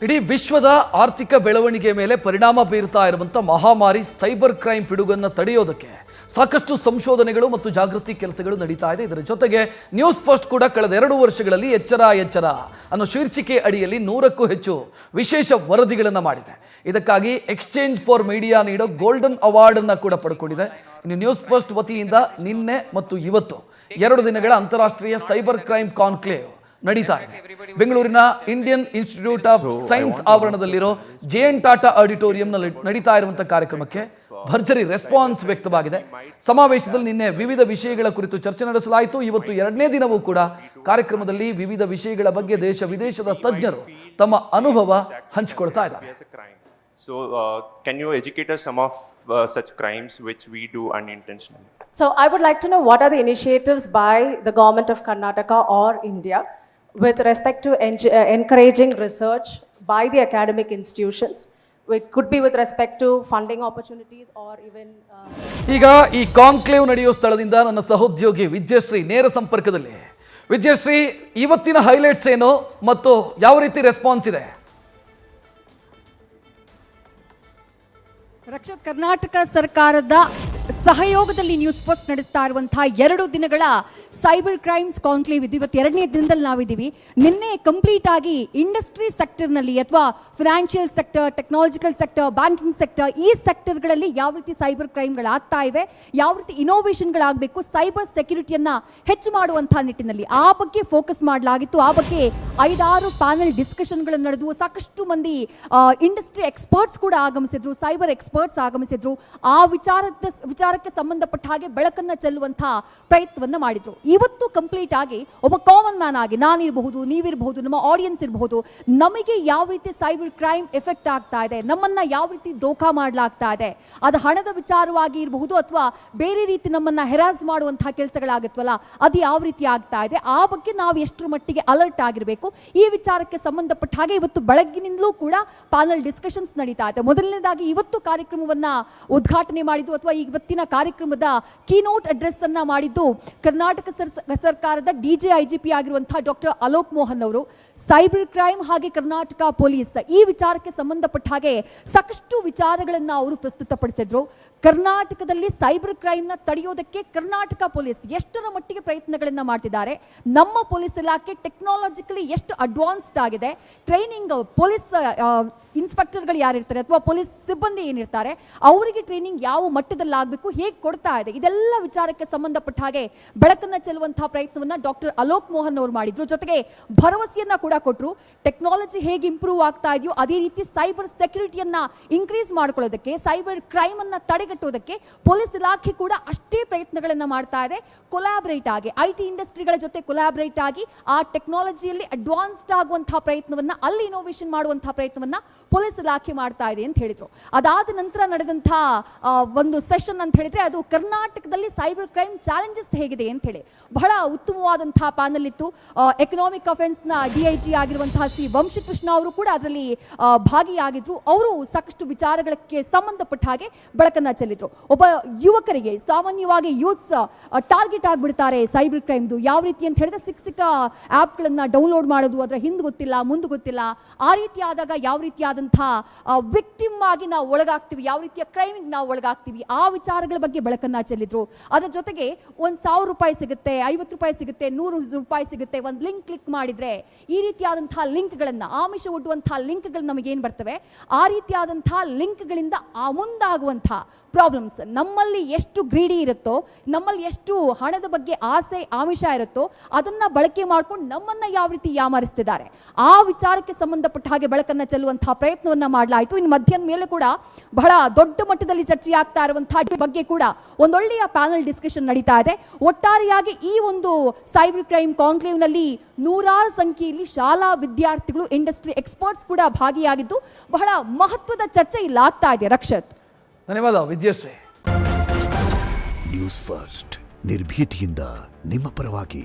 ಇಡೀ ವಿಶ್ವದ ಆರ್ಥಿಕ ಬೆಳವಣಿಗೆ ಮೇಲೆ ಪರಿಣಾಮ ಬೀರ್ತಾ ಇರುವಂಥ ಮಹಾಮಾರಿ ಸೈಬರ್ ಕ್ರೈಮ್ ಪಿಡುಗನ್ನು ತಡೆಯೋದಕ್ಕೆ ಸಾಕಷ್ಟು ಸಂಶೋಧನೆಗಳು ಮತ್ತು ಜಾಗೃತಿ ಕೆಲಸಗಳು ನಡೀತಾ ಇದೆ. ಇದರ ಜೊತೆಗೆ ನ್ಯೂಸ್ ಫಸ್ಟ್ ಕೂಡ ಕಳೆದ 2 ವರ್ಷಗಳಲ್ಲಿ ಎಚ್ಚರ ಅನ್ನೋ ಶೀರ್ಷಿಕೆ ಅಡಿಯಲ್ಲಿ 100ಕ್ಕೂ ಹೆಚ್ಚು ವಿಶೇಷ ವರದಿಗಳನ್ನು ಮಾಡಿದೆ. ಇದಕ್ಕಾಗಿ ಎಕ್ಸ್ಚೇಂಜ್ ಫಾರ್ ಮೀಡಿಯಾ ನೀಡೋ ಗೋಲ್ಡನ್ ಅವಾರ್ಡನ್ನು ಕೂಡ ಪಡ್ಕೊಂಡಿದೆ. ಇನ್ನು ನ್ಯೂಸ್ ಫಸ್ಟ್ ವತಿಯಿಂದ ನಿನ್ನೆ ಮತ್ತು ಇವತ್ತು 2 ದಿನಗಳ ಅಂತಾರಾಷ್ಟ್ರೀಯ ಸೈಬರ್ ಕ್ರೈಮ್ ಕಾನ್ಕ್ಲೇವ್ ನಡೀತಾ ಇದೆ. ಬೆಂಗಳೂರಿನ ಇಂಡಿಯನ್ ಇನ್ಸ್ಟಿಟ್ಯೂಟ್ ಆಫ್ ಸೈನ್ಸ್ ಆವರಣದಲ್ಲಿರೋ JN ಟಾಟಾ ಆಡಿಟೋರಿಯಂನಲ್ಲಿ ನಡೀತಾ ಇರುವಂತಹ ಕಾರ್ಯಕ್ರಮಕ್ಕೆ ಭರ್ಜರಿ ರೆಸ್ಪಾನ್ಸ್ ವ್ಯಕ್ತವಾಗಿದೆ. ಸಮಾವೇಶದಲ್ಲಿ ನಿನ್ನೆ ವಿವಿಧ ವಿಷಯಗಳ ಕುರಿತು ಚರ್ಚೆ ನಡೆಸಲಾಯಿತು. ಇವತ್ತು 2ನೇ ದಿನವೂ ಕೂಡ ಕಾರ್ಯಕ್ರಮದಲ್ಲಿ ವಿವಿಧ ವಿಷಯಗಳ ಬಗ್ಗೆ ದೇಶ ವಿದೇಶದ ತಜ್ಞರು ತಮ್ಮ ಅನುಭವ ಹಂಚಿಕೊಳ್ತಾ ಇದ್ದಾರೆ. So, can you educate us some of such crimes which we do unintentionally? So, I would like to know what are the initiatives by the government of Karnataka or India with respect to encouraging research by the academic institutions. It could be with respect to funding opportunities or even... ಈಗ ಈ conclave ನಡೆಯುವ ಸ್ಥಳದಿಂದ ನನ್ನ ಸಹೋದ್ಯೋಗಿ ವಿದ್ಯಾಶ್ರೀ ನೇರ ಸಂಪರ್ಕದಲ್ಲಿ. ವಿದ್ಯಾಶ್ರೀ, ಇವತ್ತಿನ highlights ಏನು ಮತ್ತು ಯಾವ ರೀತಿ ರೆಸ್ಪಾನ್ಸ್ ಇದೆ? ರಕ್ಷತ್, ಕರ್ನಾಟಕ ಸರ್ಕಾರದ ಸಹಯೋಗದಲ್ಲಿ ನ್ಯೂಸ್ ಫಸ್ಟ್ ನಡೆಸ್ತಾ ಇರುವಂತಹ 2 ದಿನಗಳ ಸೈಬರ್ ಕ್ರೈಮ್ಸ್ ಕಾನ್ಕ್ಲೇವ್ ಇದು. ಇವತ್ತು 2ನೇ ದಿನದಲ್ಲಿ ನಾವಿದ್ದೀವಿ. ನಿನ್ನೆ ಕಂಪ್ಲೀಟ್ ಆಗಿ ಇಂಡಸ್ಟ್ರಿ ಸೆಕ್ಟರ್ನಲ್ಲಿ ಅಥವಾ financial sector, technological sector, banking sector, ಈ ಸೆಕ್ಟರ್ಗಳಲ್ಲಿ ಯಾವ ರೀತಿ ಸೈಬರ್ ಕ್ರೈಮ್ಗಳಾಗ್ತಾ ಇವೆ, ಯಾವ ರೀತಿ ಇನೋವೇಷನ್ಗಳಾಗಬೇಕು, ಸೈಬರ್ ಸೆಕ್ಯೂರಿಟಿಯನ್ನು ಹೆಚ್ಚು ಮಾಡುವಂಥ ನಿಟ್ಟಿನಲ್ಲಿ ಆ ಬಗ್ಗೆ ಫೋಕಸ್ ಮಾಡಲಾಗಿತ್ತು. ಆ ಬಗ್ಗೆ 5-6 ಪ್ಯಾನೆಲ್ ಡಿಸ್ಕಷನ್ಗಳು ನಡೆದು ಸಾಕಷ್ಟು ಮಂದಿ ಇಂಡಸ್ಟ್ರಿ ಎಕ್ಸ್ಪರ್ಟ್ಸ್ ಕೂಡ ಆಗಮಿಸಿದ್ರು, ಸೈಬರ್ ಎಕ್ಸ್ಪರ್ಟ್ಸ್ ಆಗಮಿಸಿದ್ರು. ಆ ವಿಚಾರಕ್ಕೆ ಸಂಬಂಧಪಟ್ಟ ಹಾಗೆ ಬೆಳಕನ್ನು ಚೆಲ್ಲುವಂಥ ಪ್ರಯತ್ನವನ್ನು ಮಾಡಿದ್ರು. ಇವತ್ತು ಕಂಪ್ಲೀಟ್ ಆಗಿ ಒಬ್ಬ ಕಾಮನ್ ಮ್ಯಾನ್ ಆಗಿ ನಾನಿರಬಹುದು, ನೀವಿರಬಹುದು, ನಮ್ಮ ಆಡಿಯನ್ಸ್ ಇರಬಹುದು, ನಮಗೆ ಯಾವ ರೀತಿ ಸೈಬರ್ ಕ್ರೈಮ್ ಎಫೆಕ್ಟ್ ಆಗ್ತಾ ಇದೆ, ನಮ್ಮನ್ನ ಯಾವ ರೀತಿ ದೋಖಾ ಮಾಡಲಾಗ್ತಾ ಇದೆ, ಅದು ಹಣದ ವಿಚಾರವಾಗಿ ಇರಬಹುದು ಅಥವಾ ಬೇರೆ ರೀತಿ ನಮ್ಮನ್ನ ಹೆರಾಸ್ ಮಾಡುವಂತಹ ಕೆಲಸಗಳಾಗುತ್ತವಲ್ಲ, ಅದು ಯಾವ ರೀತಿ ಆಗ್ತಾ ಇದೆ, ಆ ಬಗ್ಗೆ ನಾವು ಎಷ್ಟರ ಮಟ್ಟಿಗೆ ಅಲರ್ಟ್ ಆಗಿರಬೇಕು, ಈ ವಿಚಾರಕ್ಕೆ ಸಂಬಂಧಪಟ್ಟ ಹಾಗೆ ಇವತ್ತು ಬೆಳಗ್ಗಿನಿಂದಲೂ ಕೂಡ ಪ್ಯಾನಲ್ ಡಿಸ್ಕಷನ್ಸ್ ನಡೀತಾ ಇದೆ. ಮೊದಲನೇದಾಗಿ ಇವತ್ತು ಕಾರ್ಯಕ್ರಮವನ್ನ ಉದ್ಘಾಟನೆ ಮಾಡಿದ್ದು ಅಥವಾ ಇವತ್ತಿನ ಕಾರ್ಯಕ್ರಮದ ಕೀನೋಟ್ ಅಡ್ರೆಸ್ ಅನ್ನ ಮಾಡಿದ್ದು ಕರ್ನಾಟಕ ಸರ್ಕಾರದ DGIGP ಆಗಿರುವಂತಹ ಡಾಕ್ಟರ್ ಅಲೋಕ್ ಮೋಹನ್ ಅವರು. ಸೈಬರ್ ಕ್ರೈಮ್ ಹಾಗೆ ಕರ್ನಾಟಕ ಪೊಲೀಸ್ ಈ ವಿಚಾರಕ್ಕೆ ಸಂಬಂಧಪಟ್ಟ ಹಾಗೆ ಸಾಕಷ್ಟು ವಿಚಾರಗಳನ್ನು ಅವರು ಪ್ರಸ್ತುತಪಡಿಸಿದ್ರು. ಕರ್ನಾಟಕದಲ್ಲಿ ಸೈಬರ್ ಕ್ರೈಮ್ನ ತಡೆಯೋದಕ್ಕೆ ಕರ್ನಾಟಕ ಪೊಲೀಸ್ ಎಷ್ಟರ ಮಟ್ಟಿಗೆ ಪ್ರಯತ್ನಗಳನ್ನು ಮಾಡ್ತಿದ್ದಾರೆ, ನಮ್ಮ ಪೊಲೀಸ್ ಇಲಾಖೆ ಟೆಕ್ನಾಲಜಿಕಲಿ ಎಷ್ಟು ಅಡ್ವಾನ್ಸ್ಡ್ ಆಗಿದೆ, ಟ್ರೈನಿಂಗ್ ಪೊಲೀಸ್ ಇನ್ಸ್ಪೆಕ್ಟರ್ಗಳು ಯಾರಿರ್ತಾರೆ ಅಥವಾ ಪೊಲೀಸ್ ಸಿಬ್ಬಂದಿ ಏನಿರ್ತಾರೆ ಅವರಿಗೆ ಟ್ರೈನಿಂಗ್ ಯಾವ ಮಟ್ಟದಲ್ಲಿ ಆಗಬೇಕು, ಹೇಗೆ ಕೊಡ್ತಾ ಇದೆ, ಇದೆಲ್ಲ ವಿಚಾರಕ್ಕೆ ಸಂಬಂಧಪಟ್ಟ ಹಾಗೆ ಬೆಳಕನ್ನು ಚೆಲ್ಲುವಂತಹ ಪ್ರಯತ್ನವನ್ನು ಡಾಕ್ಟರ್ ಅಲೋಕ್ ಮೋಹನ್ ಅವರು ಮಾಡಿದ್ರು. ಜೊತೆಗೆ ಭರವಸೆಯನ್ನ ಕೂಡ ಕೊಟ್ಟರು. ಟೆಕ್ನಾಲಜಿ ಹೇಗೆ ಇಂಪ್ರೂವ್ ಆಗ್ತಾ ಇದೆಯೋ ಅದೇ ರೀತಿ ಸೈಬರ್ ಸೆಕ್ಯೂರಿಟಿಯನ್ನ ಇನ್ಕ್ರೀಸ್ ಮಾಡ್ಕೊಳ್ಳೋದಕ್ಕೆ, ಸೈಬರ್ ಕ್ರೈಮ್ ಅನ್ನ ತಡೆಗಟ್ಟೋದಕ್ಕೆ ಪೊಲೀಸ್ ಇಲಾಖೆ ಕೂಡ ಅಷ್ಟೇ ಪ್ರಯತ್ನಗಳನ್ನು ಮಾಡ್ತಾ ಇದೆ. ಕೊಲಾಬ್ರೇಟ್ ಆಗಿ IT ಇಂಡಸ್ಟ್ರಿಗಳ ಜೊತೆ ಕೊಲಾಬ್ರೇಟ್ ಆಗಿ ಆ ಟೆಕ್ನಾಲಜಿಯಲ್ಲಿ ಅಡ್ವಾನ್ಸ್ಡ್ ಆಗುವಂತಹ ಪ್ರಯತ್ನವನ್ನ, ಅಲ್ಲಿ ಇನೋವೇಷನ್ ಮಾಡುವಂತಹ ಪ್ರಯತ್ನವನ್ನ ಪೊಲೀಸ್ ಇಲಾಖೆ ಮಾಡ್ತಾ ಇದೆ ಅಂತ ಹೇಳಿದ್ರು. ಅದಾದ ನಂತರ ನಡೆದಂತಹ ಒಂದು ಸೆಷನ್ ಅಂತ ಹೇಳಿದ್ರೆ ಅದು ಕರ್ನಾಟಕದಲ್ಲಿ ಸೈಬರ್ ಕ್ರೈಮ್ ಚಾಲೆಂಜಸ್ ಹೇಗಿದೆ ಅಂತ ಹೇಳಿ ಬಹಳ ಉತ್ತಮವಾದಂತಹ ಪ್ಯಾನಲ್ ಇತ್ತು. ಎಕನಾಮಿಕ್ ಅಫೆನ್ಸ್ನ DIG ಆಗಿರುವಂತಹ C ವಂಶಕೃಷ್ಣ ಅವರು ಕೂಡ ಅದರಲ್ಲಿ ಭಾಗಿಯಾಗಿದ್ರು. ಅವರು ಸಾಕಷ್ಟು ವಿಚಾರಗಳಿಗೆ ಸಂಬಂಧಪಟ್ಟ ಹಾಗೆ ಬೆಳಕನ್ನ ಚೆಲ್ಲಿದ್ರು. ಒಬ್ಬ ಯುವಕರಿಗೆ, ಸಾಮಾನ್ಯವಾಗಿ ಯೂತ್ಸ್ ಟಾರ್ಗೆಟ್ ಆಗಿಬಿಡ್ತಾರೆ ಸೈಬರ್ ಕ್ರೈಮ್ದು. ಯಾವ ರೀತಿ ಅಂತ ಹೇಳಿದ್ರೆ ಸಿಕ್ಕ ಆ್ಯಪ್ಗಳನ್ನು ಡೌನ್ಲೋಡ್ ಮಾಡೋದು, ಅದರ ಹಿಂದೆ ಗೊತ್ತಿಲ್ಲ ಮುಂದೆ ಗೊತ್ತಿಲ್ಲ, ಆ ರೀತಿ ಆದಾಗ ಯಾವ ರೀತಿಯಾದಂತಹ ವಿಕ್ಟಿಮ್ ಆಗಿ ನಾವು ಒಳಗಾಗ್ತೀವಿ, ಯಾವ ರೀತಿಯ ಕ್ರೈಮಿಗೆ ನಾವು ಒಳಗಾಗ್ತೀವಿ, ಆ ವಿಚಾರಗಳ ಬಗ್ಗೆ ಬೆಳಕನ್ನ ಚೆಲ್ಲಿದ್ರು. ಅದರ ಜೊತೆಗೆ ₹1,000 ಸಿಗುತ್ತೆ, ₹50 ಸಿಗುತ್ತೆ, ₹100 ಸಿಗುತ್ತೆ, ಒಂದು ಲಿಂಕ್ ಕ್ಲಿಕ್ ಮಾಡಿದ್ರೆ ಈ ರೀತಿಯಾದಂತಹ ಲಿಂಕ್ಗಳನ್ನು, ಆಮಿಷ ಒಡ್ಡುವಂತಹ ಲಿಂಕ್ಗಳು ನಮಗೇನು ಬರ್ತವೆ, ಆ ರೀತಿಯಾದಂತಹ ಲಿಂಕ್ಗಳಿಂದ ಮುಂದಾಗುವಂತಹ ಪ್ರಾಬ್ಲಮ್ಸ್, ನಮ್ಮಲ್ಲಿ ಎಷ್ಟು ಗ್ರೀಡಿ ಇರುತ್ತೋ, ನಮ್ಮಲ್ಲಿ ಎಷ್ಟು ಹಣದ ಬಗ್ಗೆ ಆಸೆ ಆಮಿಷ ಇರುತ್ತೋ ಅದನ್ನ ಬಳಕೆ ಮಾಡ್ಕೊಂಡು ನಮ್ಮನ್ನ ಯಾವ ರೀತಿ ಯಾಮಾರಿಸ್ತಿದ್ದಾರೆ, ಆ ವಿಚಾರಕ್ಕೆ ಸಂಬಂಧಪಟ್ಟ ಹಾಗೆ ಬೆಳಕನ್ನ ಚೆಲ್ಲುವಂತಹ ಪ್ರಯತ್ನವನ್ನ ಮಾಡಲಾಯಿತು. ಇನ್ನು ಮಧ್ಯಾಹ್ನ ಮೇಲೆ ಕೂಡ ಬಹಳ ದೊಡ್ಡ ಮಟ್ಟದಲ್ಲಿ ಚರ್ಚೆ ಆಗ್ತಾ ಇರುವಂತಹ ಬಗ್ಗೆ ಕೂಡ ಒಂದೊಳ್ಳೆಯ ಪ್ಯಾನಲ್ ಡಿಸ್ಕಷನ್ ನಡೀತಾ ಇದೆ. ಒಟ್ಟಾರೆಯಾಗಿ ಈ ಒಂದು ಸೈಬರ್ ಕ್ರೈಮ್ ಕಾನ್ಕ್ಲೇವ್ನಲ್ಲಿ 100 ಸಂಖ್ಯೆಯಲ್ಲಿ ಶಾಲಾ ವಿದ್ಯಾರ್ಥಿಗಳು, ಇಂಡಸ್ಟ್ರಿ ಎಕ್ಸ್ಪರ್ಟ್ಸ್ ಕೂಡ ಭಾಗಿಯಾಗಿದ್ದು ಬಹಳ ಮಹತ್ವದ ಚರ್ಚೆ ಇಲ್ಲಿ ಆಗ್ತಾ ಇದೆ. ರಕ್ಷತ್, ಧನ್ಯವಾದ ವಿದ್ಯಾಶ್ರೀ. ನ್ಯೂಸ್ ಫಸ್ಟ್ ನಿರ್ಭೀತಿಯಿಂದ ನಿಮ್ಮ ಪರವಾಗಿ.